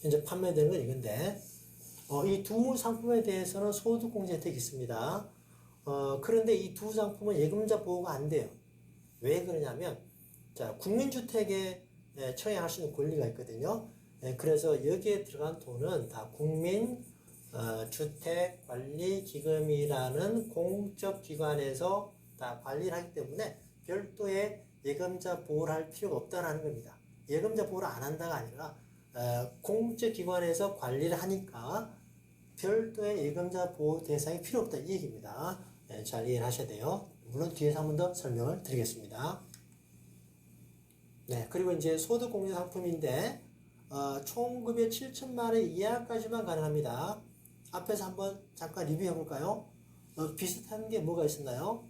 현재 판매되는 건 이건데, 이 두 상품에 대해서는 소득공제 혜택이 있습니다. 그런데 이 두 상품은 예금자 보호가 안 돼요. 왜 그러냐면, 자, 국민주택에 청약할 수 있는 권리가 있거든요. 그래서 여기에 들어간 돈은 다 국민주택관리기금이라는 공적 기관에서 다 관리를 하기 때문에 별도의 예금자 보호를 할 필요가 없다는 겁니다. 예금자 보호를 안 한다가 아니라 공적 기관에서 관리를 하니까 별도의 예금자 보호 대상이 필요 없다 이 얘기입니다. 잘 이해를 하셔야 돼요. 물론 뒤에서 한 번 더 설명을 드리겠습니다. 네, 그리고 이제 소득공제 상품인데 총급여 7천만 원 이하까지만 가능합니다. 앞에서 한번 잠깐 리뷰해 볼까요? 비슷한 게 뭐가 있었나요?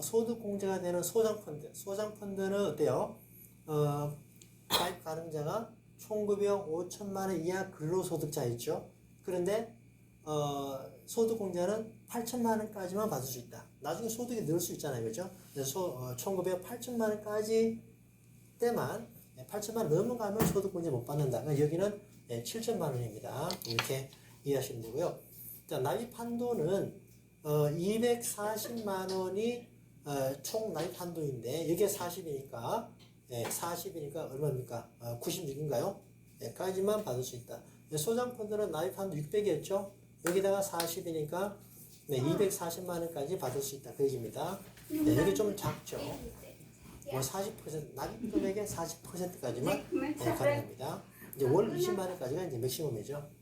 소득공제가 되는 소장펀드. 소장펀드는 어때요? 가입 가능자가 총급여 5천만 원 이하 근로소득자 있죠. 그런데 소득공제는 8천만 원까지만 받을 수 있다. 나중에 소득이 늘 수 있잖아요, 그렇죠? 그래서 총급여 8천만 원까지 때만 8천만 원 넘어가면 소득공제 못 받는다. 그러니까 여기는 7천만 원입니다. 이렇게 이해하시면 되고요. 자, 납입 한도는 240만 원이 총 납입 한도인데 여기에 40이니까 40이니까 얼마입니까? 96인가요? 까지만 받을 수 있다. 소장펀드는 납입 한도 600이었죠? 여기다가 40이니까 240만 원까지 받을 수 있다. 그 얘기입니다. 여기 좀 작죠? 40% 납입 금액의 40%까지만 가능합니다. 이제 월 20만 원까지가 이제 맥시멈이죠.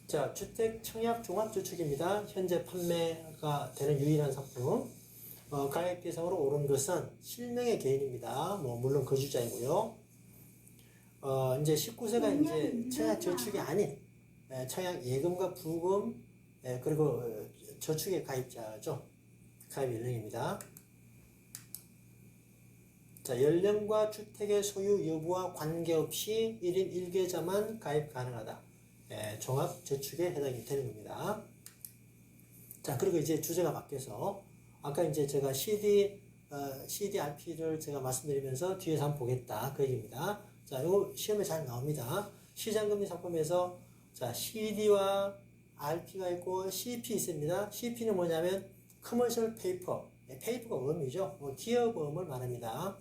자, 주택 청약 종합저축입니다. 현재 판매가 되는 유일한 상품. 가액 대상으로 오른 것은 실명의 개인입니다. 물론 거주자이고요. 이제 19세가 이제 청약 저축이 아닌 청약 예금과 부금 그리고 저축의 가입자죠. 가입 연령입니다. 자, 연령과 주택의 소유 여부와 관계없이 1인 1계좌만 가입 가능하다. 종합저축에 해당이 되는 겁니다. 자, 그리고 이제 주제가 바뀌어서 아까 이제 제가 CDRP를 제가 말씀드리면서 뒤에서 한번 보겠다. 그 얘기입니다. 자, 이거 시험에 잘 나옵니다. 시장금리 상품에서 자, CD와 RP가 있고 CP 있습니다. CP는 뭐냐면 커머셜 페이퍼. 페이퍼가 음이죠. 기업음을 말합니다.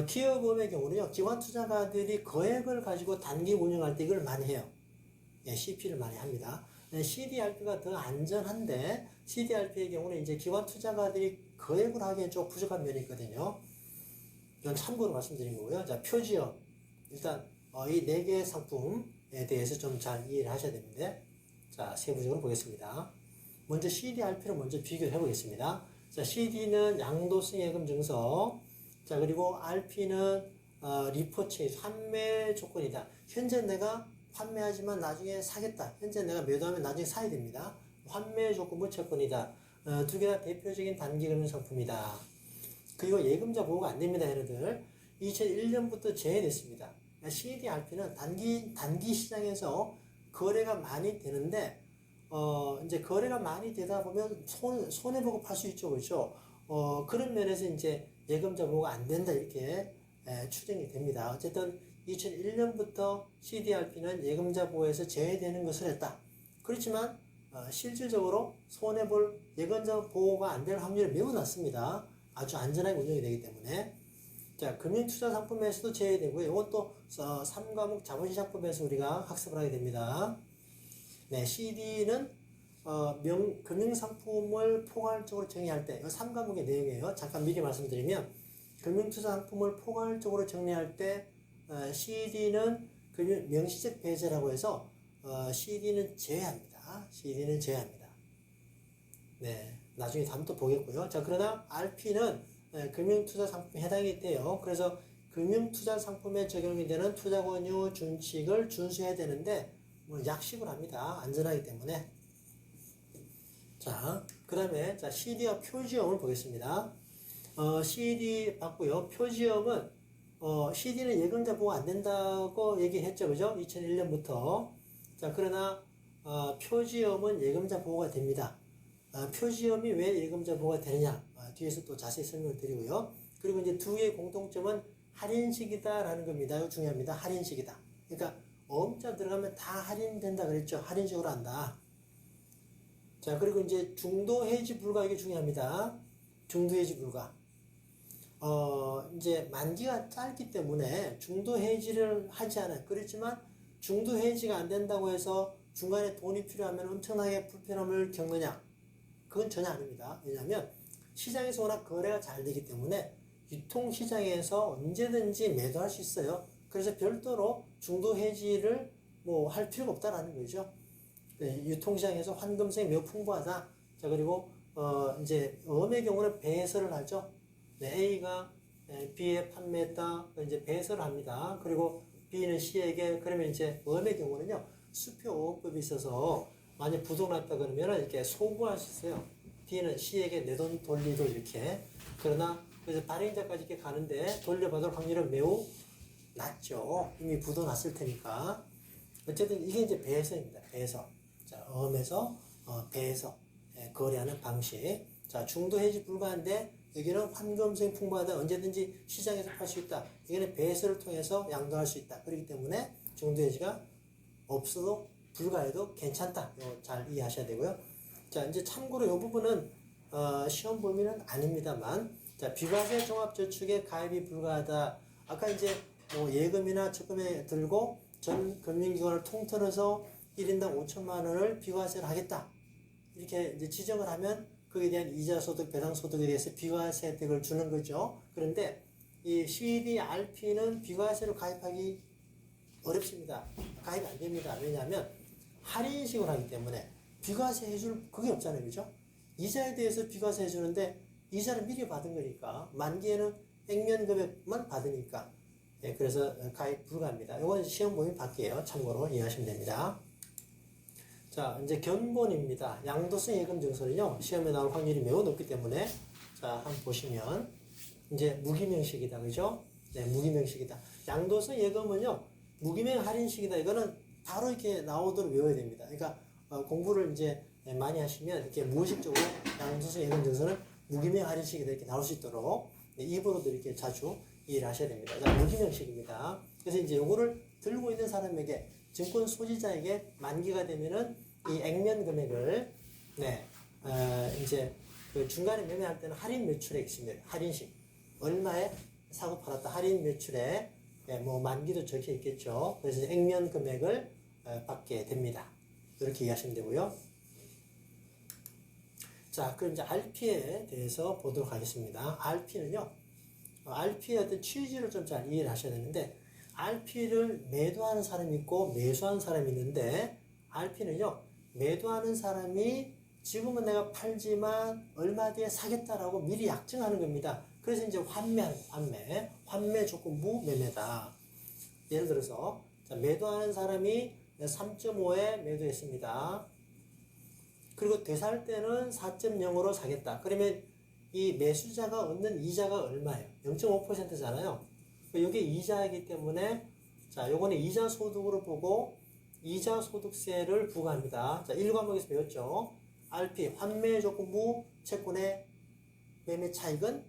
기업음의 경우는요, 기관 투자가들이 거액을 가지고 단기 운영할 때 이걸 많이 해요. CP를 많이 합니다. CDRP가 더 안전한데, CDRP의 경우는 이제 기관 투자가들이 거액을 하기엔 좀 부족한 면이 있거든요. 이건 참고로 말씀드린 거고요. 자, 표지업. 일단, 이 4개의 상품에 대해서 좀 잘 이해를 하셔야 되는데, 자, 세부적으로 보겠습니다. 먼저 CDRP를 먼저 비교를 해보겠습니다. 자, CD는 양도세 예금 증서, 자, 그리고 RP는 리퍼체이스, 환매 조건이다. 현재 내가 판매하지만 나중에 사겠다. 현재 내가 매도하면 나중에 사야 됩니다. 환매 조건 무채권이다. 두 개 다 대표적인 단기금융 상품이다. 그리고 예금자 보호가 안 됩니다, 얘네들. 2001년부터 제외됐습니다. CDRP는 단기 시장에서 거래가 많이 되는데, 이제 거래가 많이 되다 보면 손해보고 팔 수 있죠, 그렇죠? 그런 면에서 이제 예금자 보호가 안 된다, 이렇게 추정이 됩니다. 어쨌든 2001년부터 CDRP는 예금자 보호에서 제외되는 것을 했다. 그렇지만, 실질적으로 손해볼 예금자 보호가 안 될 확률이 매우 낮습니다. 아주 안전하게 운영이 되기 때문에. 자, 금융투자상품에서도 제외되고요. 이것도 3과목 자본시장법에서 우리가 학습을 하게 됩니다. 네, CD는 금융상품을 포괄적으로 정의할 때, 이 3과목의 내용이에요. 잠깐 미리 말씀드리면, 금융투자상품을 포괄적으로 정리할 때, CD는 명시적 배제라고 해서, CD는 제외합니다. CD는 제외합니다. 네, 나중에 다음 또 보겠고요. 자, 그러나 RP는 금융투자상품에 해당이 돼요. 그래서 금융투자상품에 적용이 되는 투자권유 준칙을 준수해야 되는데, 약식을 합니다. 안전하기 때문에. 자, 그 다음에, 자, CD와 표지엄을 보겠습니다. CD 봤고요. 표지엄은, CD는 예금자 보호 안 된다고 얘기했죠. 그죠? 2001년부터. 자, 그러나, 표지엄은 예금자 보호가 됩니다. 표지엄이 왜 예금자 보호가 되느냐. 뒤에서 또 자세히 설명을 드리고요. 그리고 이제 두 개의 공통점은 할인식이다라는 겁니다. 이거 중요합니다. 할인식이다. 그러니까 어음자 들어가면 다 할인된다 그랬죠. 할인식으로 한다. 자, 그리고 이제 중도 해지 불가 이게 중요합니다. 중도 해지 불가. 이제 만기가 짧기 때문에 중도 해지를 하지 않아요. 그렇지만 중도 해지가 안 된다고 해서 중간에 돈이 필요하면 엄청나게 불편함을 겪느냐? 그건 전혀 아닙니다. 왜냐하면 시장에서 워낙 거래가 잘 되기 때문에 유통시장에서 언제든지 매도할 수 있어요. 그래서 별도로 중도 해지를 뭐 할 필요가 없다라는 거죠. 유통시장에서 환금성이 매우 풍부하다. 자, 그리고 이제 음의 경우는 배설을 하죠. 네, A가 B에 판매했다. 이제 배설을 합니다. 그리고 B는 C에게 그러면 이제 음의 경우는요. 수표오법이 있어서 만약 부동 났다 그러면 이렇게 소구할 수 있어요. B는 C에게 내 돈 돌리도 이렇게. 그러나 그래서 발행자까지 이렇게 가는데 돌려받을 확률은 매우 낮죠. 이미 부도 났을 테니까. 어쨌든 이게 이제 배서입니다. 배서. 자, 음에서 배서. 거래하는 방식. 자, 중도 해지 불가한데 여기는 환금성이 풍부하다. 언제든지 시장에서 팔 수 있다. 이거는 배서를 통해서 양도할 수 있다. 그렇기 때문에 중도 해지가 없어도 불가해도 괜찮다. 이거 잘 이해하셔야 되고요. 자, 이제 참고로 이 부분은 시험 범위는 아닙니다만, 자, 비과세 종합저축에 가입이 불가하다. 아까 이제 뭐 예금이나 적금에 들고 전 금융기관을 통틀어서 1인당 5천만 원을 비과세를 하겠다. 이렇게 이제 지정을 하면 거기에 대한 이자소득, 배당소득에 대해서 비과세 혜택을 주는 거죠. 그런데 이 CDRP는 비과세로 가입하기 어렵습니다. 가입이 안 됩니다. 왜냐하면 할인식으로 하기 때문에 비과세 해줄 그게 없잖아요. 그죠? 이자에 대해서 비과세 해주는데 이자를 미리 받은 거니까 만기에는 액면 금액만 받으니까 그래서 가입 불가합니다. 이건 시험 범위 밖이에요. 참고로 이해하시면 됩니다. 자, 이제 견본입니다. 양도성 예금 증서는요, 시험에 나올 확률이 매우 높기 때문에, 자, 한번 보시면, 이제 무기명식이다. 그죠? 네, 무기명식이다. 양도성 예금은요, 무기명 할인식이다. 이거는 바로 이렇게 나오도록 외워야 됩니다. 그러니까, 공부를 이제 많이 하시면, 이렇게 무의식적으로 양도성 예금 증서는 무기명 할인식이다. 이렇게 나올 수 있도록, 입으로도 이렇게 자주 이해를 하셔야 됩니다. 자, 무기명식입니다. 그래서 이제 요거를 들고 있는 사람에게, 증권 소지자에게 만기가 되면은 이 액면 금액을 이제 그 중간에 매매할 때는 할인 매출액 있습니다. 할인식 얼마에 사고 팔았다 할인 매출에 뭐 만기도 적혀 있겠죠. 그래서 액면 금액을 받게 됩니다. 이렇게 이해하시면 되고요. 자, 그럼 이제 RP에 대해서 보도록 하겠습니다. RP는요, RP의 어떤 취지를 좀 잘 이해를 하셔야 되는데. RP를 매도하는 사람이 있고 매수하는 사람이 있는데 RP는요 매도하는 사람이 지금은 내가 팔지만 얼마 뒤에 사겠다라고 미리 약정하는 겁니다. 그래서 이제 환매 조건부 매매다. 예를 들어서 자, 매도하는 사람이 3.5에 매도했습니다. 그리고 되살 때는 4.0으로 사겠다. 그러면 이 매수자가 얻는 이자가 얼마예요? 0.5%잖아요. 여기 이자이기 때문에 자, 요거는 이자 소득으로 보고 이자 소득세를 부과합니다. 자, 1과목에서 배웠죠. RP 환매 조건부 채권의 매매 차익은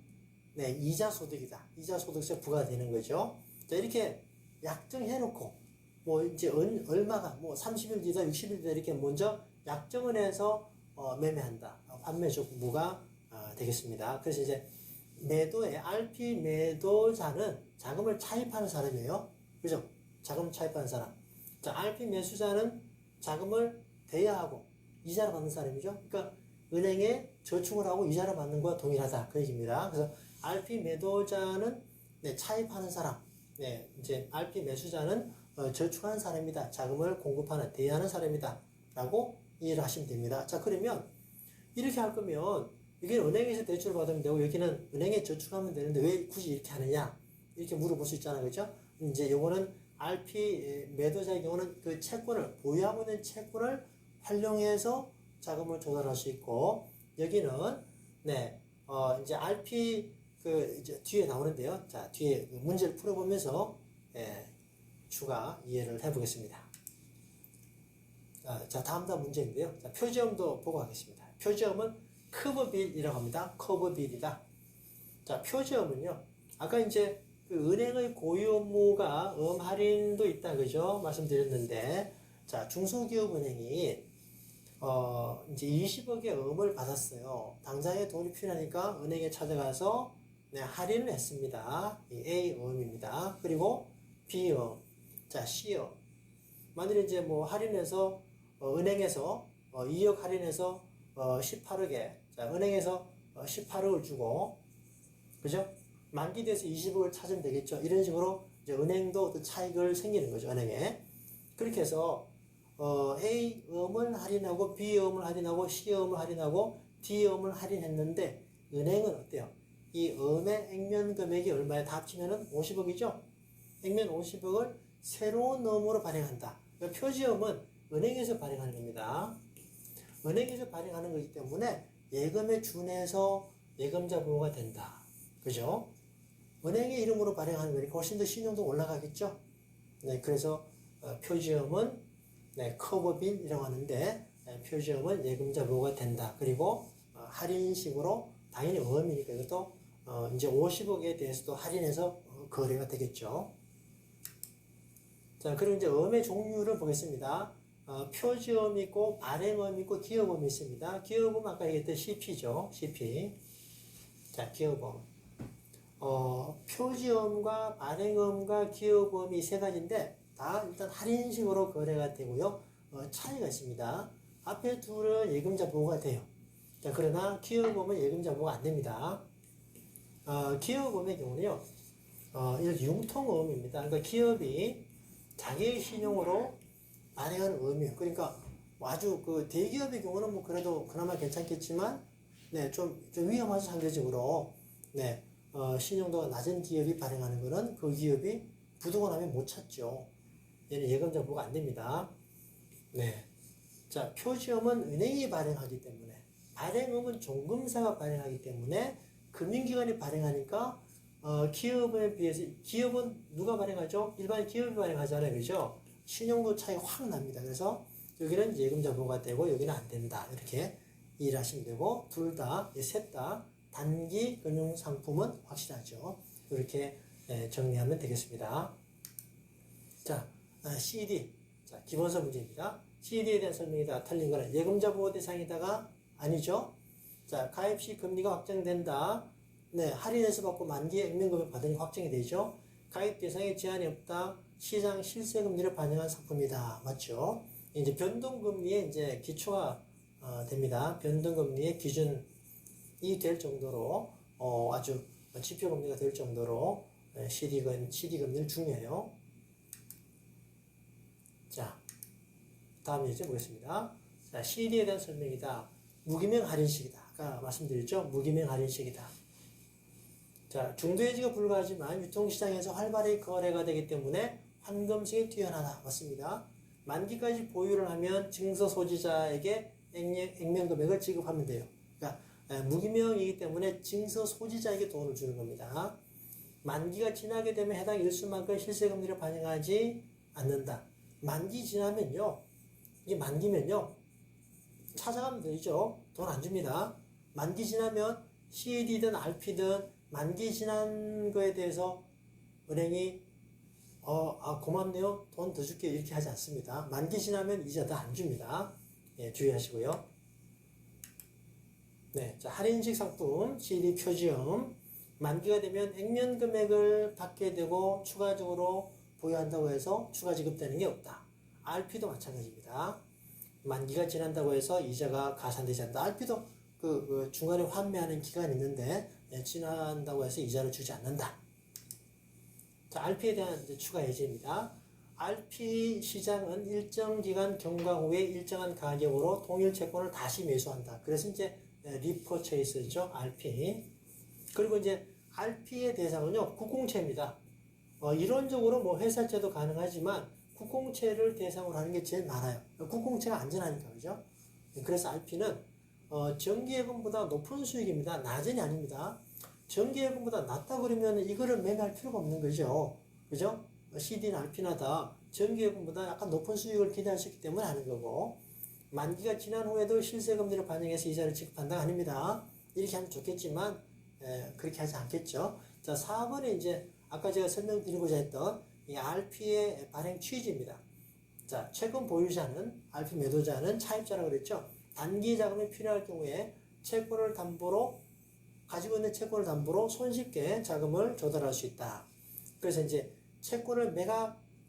이자 소득이다. 이자 소득세 부과되는 거죠. 자, 이렇게 약정해 놓고 뭐 이제 얼마가 뭐 30일 뒤다 60일 뒤다 이렇게 먼저 약정을 해서 매매한다. 환매 조건부가 되겠습니다. 그래서 이제 매도의 RP 매도자는 자금을 차입하는 사람이에요. 그죠? 자금 차입하는 사람. 자, RP 매수자는 자금을 대여하고 이자를 받는 사람이죠. 그러니까 은행에 저축을 하고 이자를 받는 것과 동일하다. 그 얘기입니다. 그래서 RP 매도자는 차입하는 사람. 이제 RP 매수자는 저축하는 사람이다. 자금을 공급하는, 대여하는 사람이다. 라고 이해를 하시면 됩니다. 자, 그러면 이렇게 할 거면 여기는 은행에서 대출을 받으면 되고 여기는 은행에 저축하면 되는데 왜 굳이 이렇게 하느냐 이렇게 물어볼 수 있잖아요. 그렇죠? 이제 요거는 RP 매도자의 경우는 그 채권을 보유하고 있는 채권을 활용해서 자금을 조달할 수 있고 여기는 이제 RP 그 이제 뒤에 나오는데요. 자, 뒤에 문제를 풀어보면서 추가 이해를 해보겠습니다. 자, 다음 문제인데요. 자, 표지엄도 보고 가겠습니다. 표지엄은 커브빌이라고 합니다. 커브빌이다. 자, 표지엄은요. 아까 이제 그 은행의 고유 업무가 할인도 있다, 그죠? 말씀드렸는데, 자, 중소기업은행이 이제 20억의 을 받았어요. 당장에 돈이 필요하니까 은행에 찾아가서 네, 할인을 했습니다. 이 A음입니다. 그리고 B음, 자, C음. 만일에 이제 뭐 할인해서 은행에서 2억 할인해서 18억에, 자, 은행에서 18억을 주고, 그죠? 만기 돼서 20억을 찾으면 되겠죠. 이런 식으로 이제 은행도 어떤 차익을 생기는 거죠, 은행에. 그렇게 해서 A음을 할인하고 B음을 할인하고 C음을 할인하고 D음을 할인했는데 은행은 어때요? 이 음의 액면 금액이 얼마에 다 합치면은 50억이죠? 액면 50억을 새로운 음으로 발행한다. 그러니까 표지음은 은행에서 발행하는 겁니다. 은행에서 발행하는 거기 때문에 예금에 준해서 예금자 보호가 된다. 그죠? 은행의 이름으로 발행하는 거니까 훨씬 더 신용도 올라가겠죠? 네, 그래서 표지음은 네, 커버빈이라고 하는데 표지음은 예금자 보호가 된다. 그리고 할인식으로 당연히 음이니까 이것도 이제 50억에 대해서도 할인해서 거래가 되겠죠. 자, 그리고 이제 음의 종류를 보겠습니다. 표지음이 있고 발행음이 있고 기업음이 있습니다. 기업음 아까 얘기했던 CP죠. CP. 자, 기업음. 표지음과 발행음과 기업음이 세 가지인데 다 일단 할인식으로 거래가 되고요. 차이가 있습니다. 앞에 둘은 예금자 보호가 돼요. 자, 그러나 기업음은 예금자 보호가 안 됩니다. 기업음의 경우는요, 이렇게 융통음입니다. 그러니까 기업이 자기의 신용으로 발행하는 음이에요. 그러니까 아주 그 대기업의 경우는 뭐 그래도 그나마 괜찮겠지만, 네, 좀 위험하죠, 상대적으로. 네, 신용도가 낮은 기업이 발행하는 거는 그 기업이 부도가 나면 못 찾죠. 얘는 예금자 보호가 안 됩니다. 네. 자, 표지음은 은행이 발행하기 때문에, 발행음은 종금사가 발행하기 때문에 금융기관이 발행하니까 기업에 비해서 기업은 누가 발행하죠? 일반 기업이 발행하잖아요, 그죠? 신용도 차이가 확 납니다. 그래서 여기는 예금자 보호가 되고 여기는 안 된다. 이렇게 이해하시면 되고 둘 다, 셋 다 단기 금융 상품은 확실하죠. 이렇게 정리하면 되겠습니다. 자, CD. 자, 기본서 문제입니다. CD에 대한 설명이 다 틀린 거는 예금자 보호 대상이다가 아니죠. 자, 가입 시 금리가 확정된다. 네, 할인해서 받고 만기에 액면금액 받으니 확정이 되죠. 가입 대상에 제한이 없다. 시장 실세 금리를 반영한 상품이다. 맞죠? 이제 변동금리에 이제 기초가 됩니다. 변동금리의 기준이 될 정도로 아주 지표금리가 될 정도로 CD 금리는 중요해요. 자, 다음 예제 보겠습니다. 자, CD에 대한 설명이다. 무기명 할인식이다. 아까 말씀드렸죠? 무기명 할인식이다. 자, 중도해지가 불가하지만 유통시장에서 활발히 거래가 되기 때문에 환금성이 뛰어나다. 맞습니다. 만기까지 보유를 하면 증서 소지자에게 액면 금액을 지급하면 돼요. 그러니까 무기명이기 때문에 증서 소지자에게 돈을 주는 겁니다. 만기가 지나게 되면 해당 일수만큼 실세금리를 반영하지 않는다. 만기 지나면요, 이게 만기면요, 찾아가면 되죠. 돈 안 줍니다. 만기 지나면 CD든 RP든 만기 지난 거에 대해서 은행이 고맙네요. 돈 더 줄게 이렇게 하지 않습니다. 만기 지나면 이자도 안 줍니다. 예, 주의하시고요. 네, 자, 할인식 상품 CD 표지음 만기가 되면 액면 금액을 받게 되고 추가적으로 보유한다고 해서 추가 지급되는 게 없다. RP도 마찬가지입니다. 만기가 지난다고 해서 이자가 가산되지 않는다. RP도 그 중간에 환매하는 기간이 있는데 지난다고 해서 이자를 주지 않는다. 자, RP에 대한 이제 추가 예제입니다. RP 시장은 일정 기간 경과 후에 일정한 가격으로 동일 채권을 다시 매수한다. 그래서 이제 리퍼체이스죠, RP. 그리고 이제 RP의 대상은요, 국공채입니다. 이론적으로 뭐 회사채도 가능하지만 국공채를 대상으로 하는 게 제일 많아요. 국공채가 안전하니까, 그죠? 그래서 RP는 정기예금보다 높은 수익입니다. 낮은이 아닙니다. 정기예금보다 낮다 그러면 이거를 매매할 필요가 없는 거죠. 그죠? CD나 RP나 다 정기예금보다 약간 높은 수익을 기대할 수 있기 때문에 하는 거고, 만기가 지난 후에도 실세금리를 반영해서 이자를 지급한다 아닙니다. 이렇게 하면 좋겠지만 그렇게 하지 않겠죠. 자, 4번에 이제 아까 제가 설명드리고자 했던 이 RP의 발행 취지입니다. 자, 채권 보유자는 RP 매도자는 차입자라고 그랬죠. 단기 자금이 필요할 경우에 채권을 담보로 가지고 있는 채권을 담보로 손쉽게 자금을 조달할 수 있다. 그래서 이제 채권을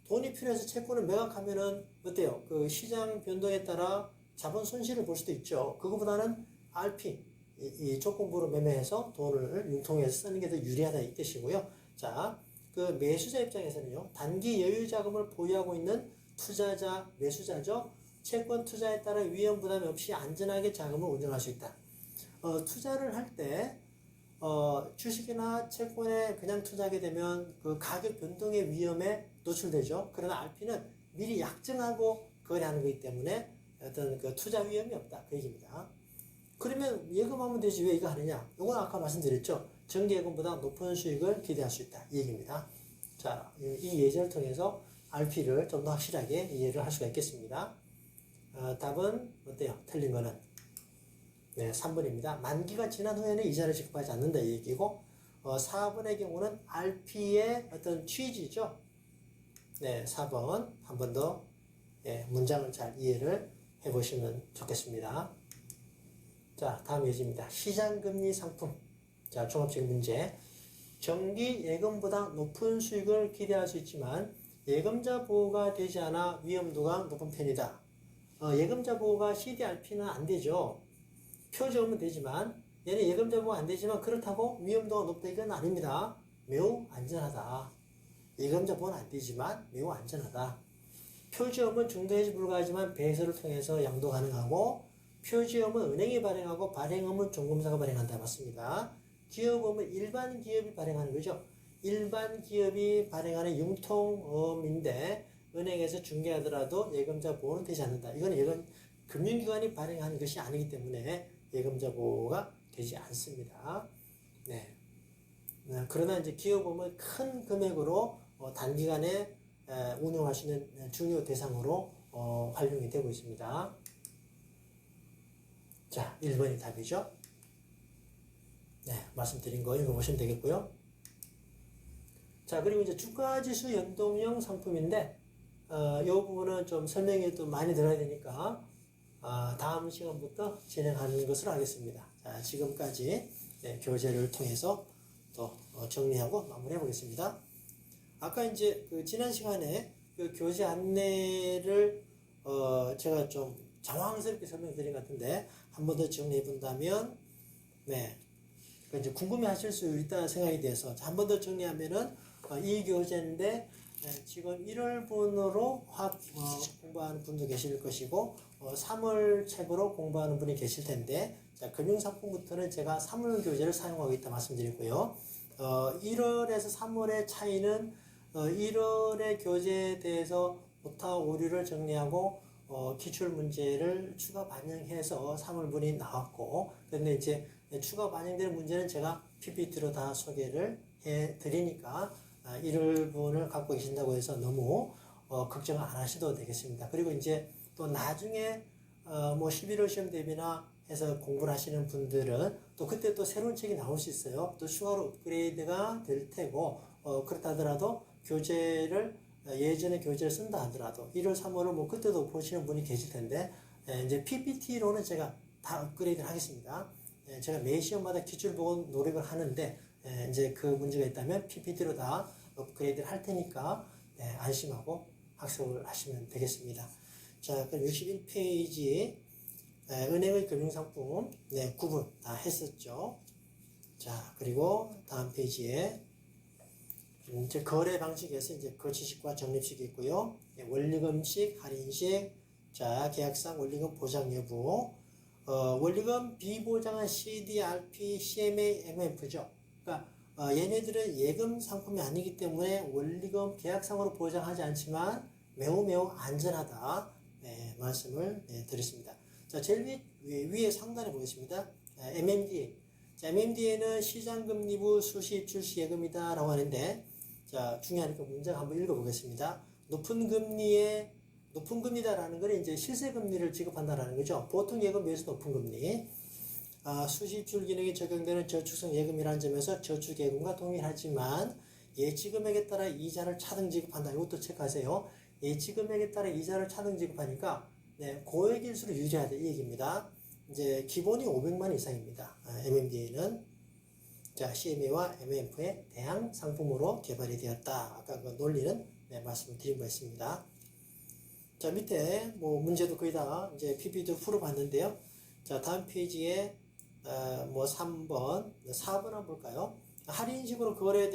돈이 필요해서 채권을 매각하면은 어때요? 그 시장 변동에 따라 자본 손실을 볼 수도 있죠. 그거보다는 RP 이 조건부로 매매해서 돈을 융통해서 쓰는 게 더 유리하다 이 뜻이고요. 자, 그 매수자 입장에서는요, 단기 여유 자금을 보유하고 있는 투자자, 매수자죠. 채권 투자에 따라 위험 부담 없이 안전하게 자금을 운영할 수 있다. 투자를 할 때 주식이나 채권에 그냥 투자하게 되면 그 가격 변동의 위험에 노출되죠. 그러나 RP는 미리 약정하고 거래하는 거기 때문에 어떤 그 투자 위험이 없다. 그 얘기입니다. 그러면 예금하면 되지 왜 이거 하느냐? 이건 아까 말씀드렸죠. 정기예금보다 높은 수익을 기대할 수 있다. 이 얘기입니다. 자, 이 예제를 통해서 RP를 좀 더 확실하게 이해를 할 수가 있겠습니다. 답은 어때요? 틀린 거는 네, 3번입니다. 만기가 지난 후에는 이자를 지급하지 않는다 이 얘기고 4번의 경우는 RP의 어떤 취지죠. 네, 4번 한 번 더 문장을 잘 이해를 해보시면 좋겠습니다. 자, 다음 예제입니다. 시장금리 상품. 자, 종합적인 문제. 정기 예금보다 높은 수익을 기대할 수 있지만 예금자 보호가 되지 않아 위험도가 높은 편이다. 예금자 보호가 CDRP는 안 되죠. 표적은 되지만 얘는 예금자 보호가 안 되지만 그렇다고 위험도가 높다 이건 아닙니다. 매우 안전하다. 예금자 보호는 안 되지만 매우 안전하다. 표지음은 중도해지 불가하지만 배설을 통해서 양도 가능하고 표지음은 은행이 발행하고 발행음은 종금사가 발행한다. 맞습니다. 기업음은 일반 기업이 발행하는 거죠. 일반 기업이 발행하는 융통음인데 은행에서 중개하더라도 예금자 보호는 되지 않는다. 이건 금융기관이 발행하는 것이 아니기 때문에 예금자 보호가 되지 않습니다. 네. 그러나 이제 기업음은 큰 금액으로 단기간에 운용할 수 있는 중요 대상으로 활용이 되고 있습니다. 자, 1번이 답이죠. 네, 말씀드린 거 읽어보시면 되겠고요. 자, 그리고 이제 주가지수 연동형 상품인데, 이 부분은 좀 설명이 또 많이 들어야 되니까, 다음 시간부터 진행하는 것으로 하겠습니다. 자, 지금까지 교재를 통해서 또 정리하고 마무리해 보겠습니다. 아까 이제 그 지난 시간에 그 교재 안내를 제가 좀 장황스럽게 설명드린 것 같은데 한 번 더 정리해 본다면 네, 이제 궁금해 하실 수 있다는 생각이 돼서 한 번 더 정리하면은 이 교재인데 지금 1월분으로 공부하는 분도 계실 것이고 3월 책으로 공부하는 분이 계실 텐데 자, 금융상품부터는 제가 3월 교재를 사용하고 있다 말씀드리고요. 1월에서 3월의 차이는 1월의 교재에 대해서 오타 오류를 정리하고 기출문제를 추가 반영해서 3월분이 나왔고 그런데 이제 추가 반영되는 문제는 제가 PPT로 다 소개를 해 드리니까 1월분을 갖고 계신다고 해서 너무 걱정 안 하셔도 되겠습니다. 그리고 이제 또 나중에 뭐 11월 시험 대비나 해서 공부를 하시는 분들은 또 그때 또 새로운 책이 나올 수 있어요. 또 추가로 업그레이드가 될 테고 그렇다 하더라도 교재를 예전에 교재를 쓴다 하더라도 1월 3월을 뭐 그때도 보시는 분이 계실 텐데 이제 PPT로는 제가 다 업그레이드를 하겠습니다. 제가 매 시험마다 기출 보고 노력을 하는데 이제 그 문제가 있다면 PPT로 다 업그레이드를 할 테니까 안심하고 학습을 하시면 되겠습니다. 자, 그럼 61페이지 은행의 금융상품 구분 다 했었죠. 자, 그리고 다음 페이지에 이제 거래 방식에서 이제 거치식과 적립식이 있고요. 원리금식, 할인식, 자, 계약상 원리금 보장 여부, 원리금 비보장한 CDRP, CMA, MF죠. 그러니까 얘네들은 예금 상품이 아니기 때문에 원리금 계약상으로 보장하지 않지만 매우 안전하다. 네, 말씀을 드렸습니다. 자, 제일 위에 상단에 보겠습니다. MMDA. 자, MMDA는 시장금리부 수시 출시 예금이다 라고 하는데 자, 중요하니까 문장 한번 읽어보겠습니다. 높은 금리다라는 건 이제 실세금리를 지급한다라는 거죠. 보통 예금 비해서 높은 금리. 수시입출 기능이 적용되는 저축성 예금이라는 점에서 저축예금과 동일하지만 예치금액에 따라 이자를 차등 지급한다. 이것도 체크하세요. 예치금액에 따라 이자를 차등 지급하니까 네, 고액일수를 유지해야 돼. 이 얘기입니다. 이제 기본이 500만 이상입니다. MMDA는 자, CMA와 MMF의 대항 상품으로 개발이 되었다. 아까 그 논리는 네, 말씀을 드린 바 있습니다. 자, 밑에 뭐 문제도 거의 다 이제 PPT도 풀어봤는데요. 자, 다음 페이지에 뭐 3번, 4번 한번 볼까요? 할인식으로 거래된